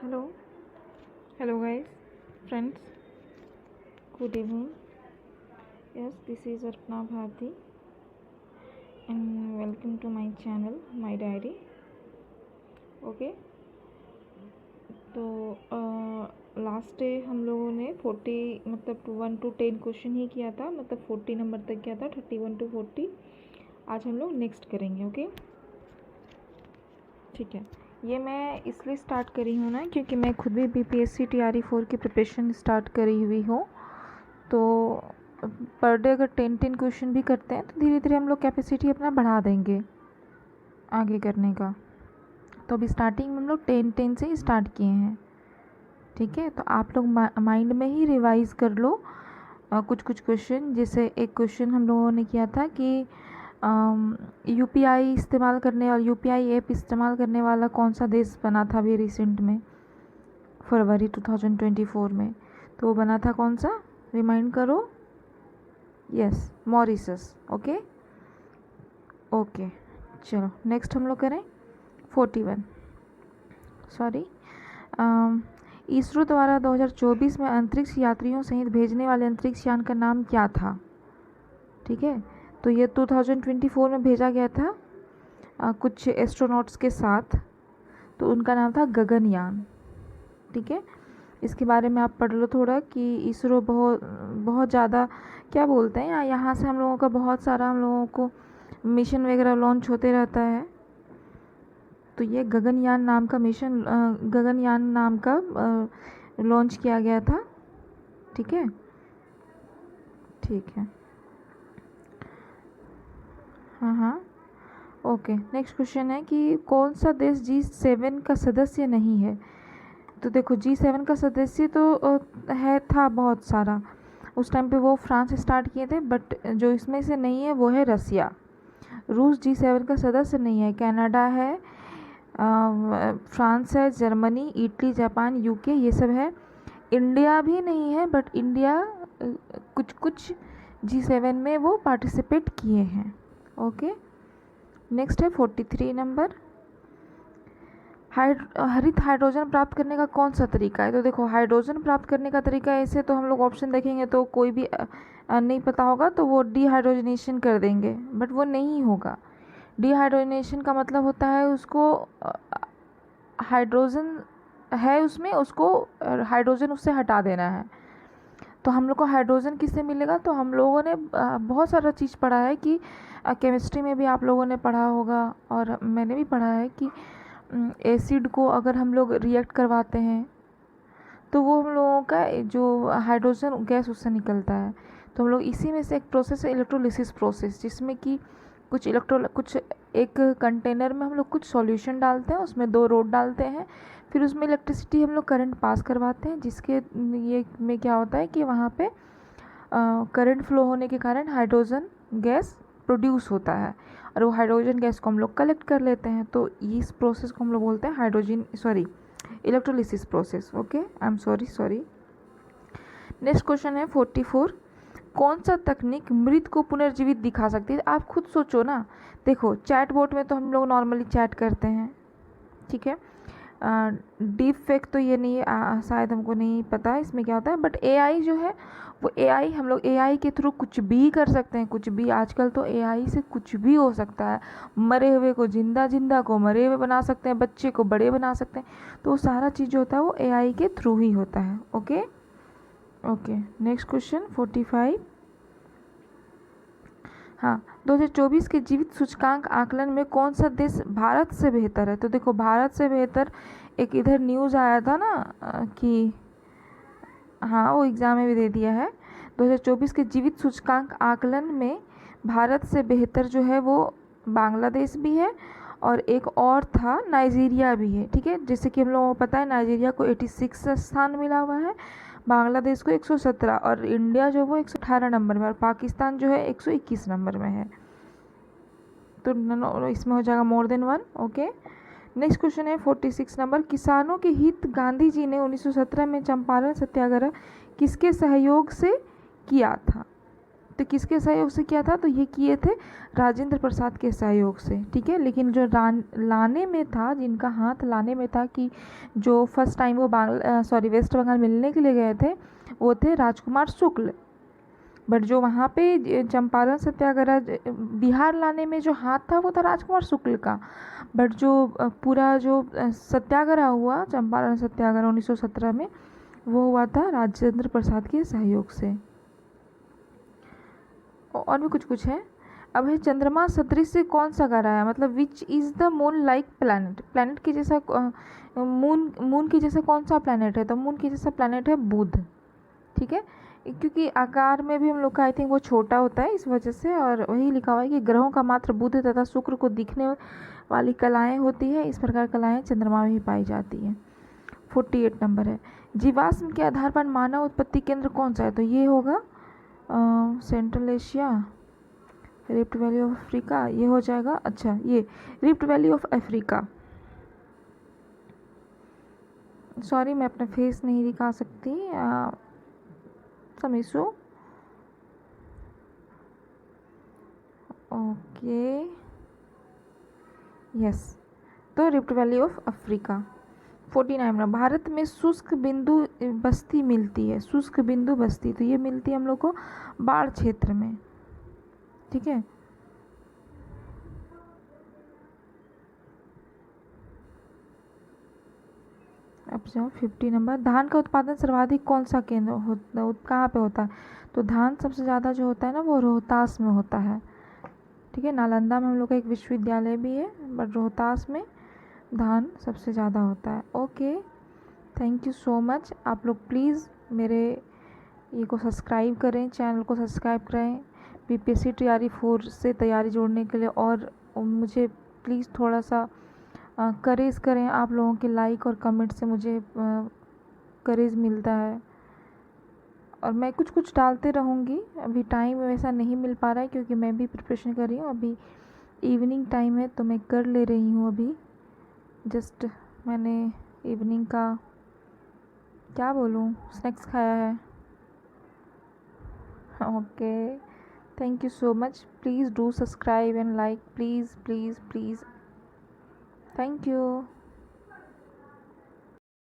hello hello guys, friends, good evening. Yes, this is Arpana Bharti and welcome to my channel, my diary. Okay, तो last day हम लोगों ने 40 मतलब 1 to 10 question ही किया था, मतलब 40 नंबर तक किया था, 31 to 40. आज हम लोग नेक्स्ट करेंगे. ओके, ठीक है. ये मैं इसलिए स्टार्ट करी हूँ ना, क्योंकि मैं खुद भी BPSC TRE 4 की प्रिपरेशन स्टार्ट करी हुई हूँ. तो पर डे अगर 10 क्वेश्चन भी करते हैं तो धीरे धीरे हम लोग कैपेसिटी अपना बढ़ा देंगे आगे करने का. तो अभी स्टार्टिंग में हम लोग 10 से ही स्टार्ट किए हैं. ठीक है, तो आप लोग माइंड में ही रिवाइज कर लो कुछ क्वेश्चन. जैसे एक क्वेश्चन हम लोगों ने किया था कि UPI इस्तेमाल करने और UPI ऐप इस्तेमाल करने वाला कौन सा देश बना था अभी रिसेंट में, फरवरी 2024 में. तो वो बना था कौन सा, रिमाइंड करो. Yes, Mauritius. ओके ओके, चलो नेक्स्ट हम लोग करें 41. सॉरी, इसरो द्वारा 2024 में अंतरिक्ष यात्रियों सहित भेजने वाले अंतरिक्ष यान का नाम क्या था. ठीक है, तो ये 2024 में भेजा गया था कुछ एस्ट्रोनॉट्स के साथ. तो उनका नाम था गगनयान. ठीक है, इसके बारे में आप पढ़ लो थोड़ा कि इसरो बहुत ज़्यादा क्या बोलते हैं, यहाँ से हम लोगों का बहुत सारा हम लोगों को मिशन वगैरह लॉन्च होते रहता है. तो ये गगनयान नाम का मिशन, गगनयान नाम का लॉन्च किया गया था. ठीक है, ठीक है, हाँ. ओके, नेक्स्ट क्वेश्चन है कि कौन सा देश G7 का सदस्य नहीं है. तो देखो, G7 का सदस्य तो था बहुत सारा. उस टाइम पे वो फ्रांस स्टार्ट किए थे, बट जो इसमें से नहीं है वो है रसिया. रूस G7 का सदस्य नहीं है. कनाडा है, फ्रांस है, जर्मनी, इटली, जापान, UK, ये सब है. इंडिया भी नहीं है, बट इंडिया कुछ G7 में वो पार्टिसिपेट किए हैं. ओके, नेक्स्ट है 43 नंबर. हरित हाइड्रोजन प्राप्त करने का कौन सा तरीका है. तो देखो, हाइड्रोजन प्राप्त करने का तरीका ऐसे तो हम लोग ऑप्शन देखेंगे तो कोई भी नहीं पता होगा तो वो डिहाइड्रोजनेशन कर देंगे, बट वो नहीं होगा. डिहाइड्रोजनेशन का मतलब होता है उसको हाइड्रोजन है उसमें, उसको हाइड्रोजन उससे हटा देना है. तो हम लोग को हाइड्रोजन किससे मिलेगा. तो हम लोगों ने बहुत सारा चीज़ पढ़ा है कि केमिस्ट्री में भी आप लोगों ने पढ़ा होगा और मैंने भी पढ़ा है कि एसिड को अगर हम लोग रिएक्ट करवाते हैं तो वो हम लोगों का जो हाइड्रोजन गैस उससे निकलता है. तो हम लोग इसी में से एक प्रोसेस है इलेक्ट्रोलिसिस प्रोसेस, जिसमें कि कुछ एक कंटेनर में हम लोग कुछ सॉल्यूशन डालते हैं, उसमें 2 रोड डालते हैं, फिर उसमें इलेक्ट्रिसिटी हम लोग करंट पास करवाते हैं, जिसके ये में क्या होता है कि वहाँ पे करंट फ्लो होने के कारण हाइड्रोजन गैस प्रोड्यूस होता है और वो हाइड्रोजन गैस को हम लोग कलेक्ट कर लेते हैं. तो इस प्रोसेस को हम लोग बोलते हैं electrolysis process. Okay, I am sorry. Next question है 44. कौन सा तकनीक मृत को पुनर्जीवित दिखा सकती है. आप खुद सोचो ना. देखो, चैट बोट में तो हम लोग नॉर्मली चैट करते हैं. ठीक है, डीप फेक तो ये नहीं शायद हमको नहीं पता है इसमें क्या होता है, बट AI जो है वो AI हम लोग AI के थ्रू कुछ भी कर सकते हैं. कुछ भी, आजकल तो AI से कुछ भी हो सकता है. मरे हुए को जिंदा, जिंदा को मरे हुए बना सकते हैं, बच्चे को बड़े बना सकते हैं. तो वो सारा चीज़ जो होता है वो AI के थ्रू ही होता है. Okay okay, next question 45. हाँ, 2024 के जीवित सूचकांक आकलन में कौन सा देश भारत से बेहतर है. तो देखो, भारत से बेहतर एक इधर न्यूज़ आया था ना कि हाँ, वो एग्ज़ाम में भी दे दिया है. 2024 के जीवित सूचकांक आकलन में भारत से बेहतर जो है वो बांग्लादेश भी है और एक और था नाइजीरिया भी है. ठीक है, जैसे कि हम लोगों को पता है नाइजीरिया को 86 स्थान मिला हुआ है, बांग्लादेश को 117 और इंडिया जो वो 118 नंबर में और पाकिस्तान जो है 121 नंबर में है. तो इसमें हो जाएगा more than 1. Okay, next question है 46 नंबर. किसानों के हित गांधी जी ने 1917 में चंपारण सत्याग्रह किसके सहयोग से किया था. तो किसके सहयोग से किया था? तो ये किए थे राजेंद्र प्रसाद के सहयोग से, ठीक है। लेकिन जो लाने में था, जिनका हाथ लाने में था कि जो फर्स्ट टाइम वो वेस्ट बंगाल मिलने के लिए गए थे, वो थे राजकुमार शुक्ल। बट जो वहाँ पे चंपारण सत्याग्रह बिहार लाने में जो हाथ था वो था राजकुमार शुक्ल का। बट जो पूरा जो सत्याग्रह हुआ, चंपारण सत्याग्रह 1917 में, वो हुआ था राजेंद्र प्रसाद के सहयोग से। और भी कुछ है। अब है चंद्रमा सदृश से कौन सा ग्रह है, मतलब which is the moon like planet. Planet के जैसा मून के जैसा कौन सा प्लैनेट है? तो मून के जैसा प्लैनेट है बुध, ठीक है। क्योंकि आकार में भी हम लोग का आई थिंक वो छोटा होता है इस वजह से। और वही लिखा हुआ है कि ग्रहों का मात्र बुध तथा शुक्र को दिखने वाली कलाएं होती है, इस प्रकार कलाएं चंद्रमा में भी पाई जाती हैं। 48 नंबर है, जीवाश्म के आधार पर मानव उत्पत्ति केंद्र कौन सा है? तो ये होगा central Asia, rift valley of Africa, ये हो जाएगा। अच्छा, ये rift valley of Africa. Sorry, मैं अपना फेस नहीं दिखा सकती, समीसो। ओके, यस, तो रिफ्ट वैली ऑफ अफ्रीका। 49 में, भारत में शुष्क बिंदु बस्ती मिलती है, शुष्क बिंदु बस्ती, तो ये मिलती है हम लोग को बाढ़ क्षेत्र में, ठीक है। अब जाओ 50 नंबर, धान का उत्पादन सर्वाधिक कौन सा केंद्र कहाँ पे होता है? तो धान सबसे ज़्यादा जो होता है ना वो रोहतास में होता है, ठीक है। नालंदा में हम लोग का एक विश्वविद्यालय भी है, बट रोहतास में धान सबसे ज़्यादा होता है। Okay, thank you so much. आप लोग प्लीज़ मेरे ये को सब्सक्राइब करें, चैनल को सब्सक्राइब करें बीपीएससी तैयारी 4 से तैयारी जोड़ने के लिए। और मुझे प्लीज़ थोड़ा सा करेज करें, आप लोगों के लाइक और कमेंट से मुझे करेज मिलता है। और मैं कुछ डालते रहूँगी, अभी टाइम वैसा नहीं मिल पा रहा है क्योंकि मैं भी प्रिपरेशन कर रही हूँ। अभी इवनिंग टाइम है तो मैं कर ले रही हूँ। अभी जस्ट मैंने इवनिंग का क्या बोलूँ, स्नैक्स खाया है। Okay, thank you so much. Please do subscribe and like, please please please. Thank you.